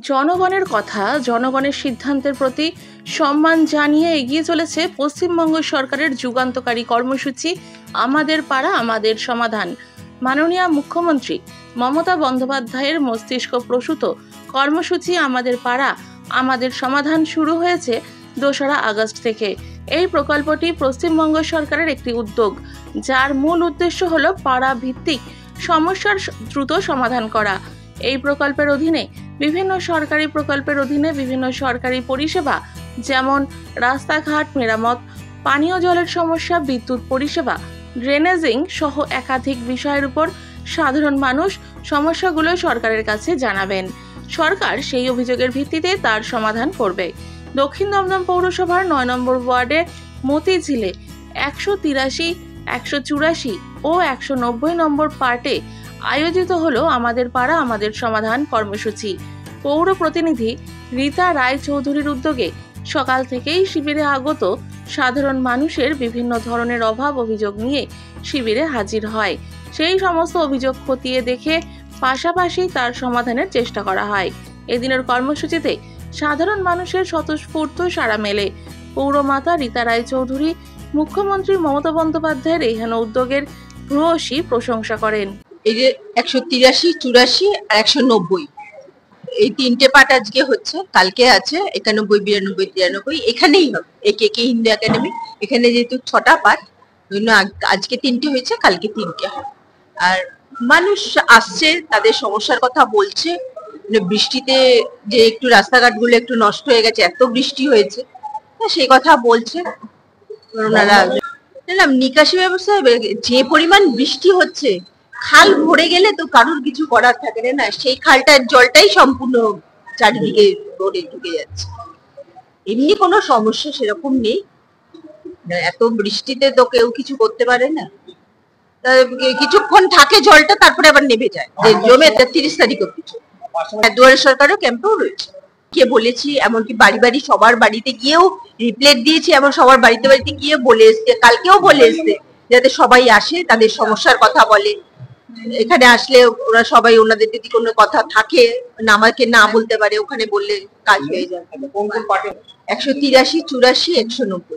জনগণের কথা, জনগণের সিদ্ধান্তের প্রতি সম্মান জানিয়ে এগিয়ে চলেছে পশ্চিমবঙ্গ সরকারের যুগান্তকারী কর্মসূচি আমাদের পাড়া আমাদের সমাধান। মাননীয় মুখ্যমন্ত্রী মমতা বন্দ্যোপাধ্যায়ের মস্তিষ্ক প্রসূত কর্মসূচি আমাদের পাড়া আমাদের সমাধান শুরু হয়েছে 2রা আগস্ট থেকে। এই প্রকল্পটি পশ্চিমবঙ্গ সরকারের একটি উদ্যোগ, যার মূল উদ্দেশ্য হল পাড়া ভিত্তিক সমস্যার দ্রুত সমাধান করা। এই প্রকল্পের অধীনে বিভিন্ন সরকারি প্রকল্পের অধীনে বিভিন্ন সরকারি পরিষেবা যেমন রাস্তাঘাট মেরামত, পানীয় জলের সমস্যা, বিদ্যুৎ পরিষেবা, ড্রেনেজিং সহ একাধিক বিষয়ের উপর সাধারণ মানুষ সমস্যাগুলো সরকারের কাছে জানাবেন। সরকার সেই অভিযোগের ভিত্তিতে তার সমাধান করবে। দক্ষিণ দমদম পৌরসভার 9 নম্বর ওয়ার্ডের মতিঝিলে 183, 184 ও 190 নম্বর পার্টে আয়োজিত হলো আমাদের পাড়া আমাদের সমাধান কর্মসূচি। পৌর প্রতিনিধি রীতা রায়চৌধুরীর উদ্যোগে সকাল থেকেই শিবিরে আগত সাধারণ মানুষের বিভিন্ন ধরনের অভাব অভিযোগ নিয়ে শিবিরে হাজির হয়। সেই সমস্ত অভিযোগ খতিয়ে দেখে পাশাপাশি তার সমাধানের চেষ্টা করা হয়। এদিনের কর্মসূচিতে সাধারণ মানুষের স্বতঃস্ফূর্ত সাড়া মেলে। পৌরমাতা রীতা রায়চৌধুরী মুখ্যমন্ত্রী মমতা বন্দ্যোপাধ্যায়ের এহেন উদ্যোগের ভূয়সী প্রশংসা করেন। এই যে 183, 84 আর 190 এই 3টে পার্ট আজকে হচ্ছে, কালকে আছে 91, 92, 93, এখানেই হবে একে হিন্দু একাডেমি। এখানে যেহেতু 6টা পার্ট, আজকে 3টে হয়েছে, কালকে 3টে হবে। আর মানুষ আসছে, তাদের সমস্যার কথা বলছে। বৃষ্টিতে যে একটু রাস্তাঘাটগুলো একটু নষ্ট হয়ে গেছে, এত বৃষ্টি হয়েছে, সেই কথা বলছে ওনারা। নিকাশি ব্যবস্থা, যে পরিমাণ বৃষ্টি হচ্ছে, খাল ভরে গেলে তো কারোর কিছু করার থাকে না, সেই খালটার জলটাই সম্পূর্ণ চারিদিকে রোডে ঢুকে যাচ্ছে। এমনি কোনো সমস্যা সেরকম নেই, এত বৃষ্টিতে তো কেউ কিছু করতে পারে না। কিছুক্ষণ থাকে জলটা, তারপরে আবার নেমে যায়, যে জমে 30 তারিখ অব্দি। দুয়ারে সরকারও ক্যাম্পেও রয়েছে, কে বলেছি, এমনকি বাড়ি বাড়ি সবার বাড়িতে গিয়েও রিপ্লেট দিয়েছি, এমন সবার বাড়িতে বাড়িতে গিয়ে বলে এসছে, কালকেও বলে এসছে, যাতে সবাই আসে, তাদের সমস্যার কথা বলে। এখানে আসলে ওরা সবাই, ওনাদের যদি কোনো কথা থাকে আমাকে না বলতে পারে, ওখানে বললে কাজ হয়ে যাবে। 183, 84, 190।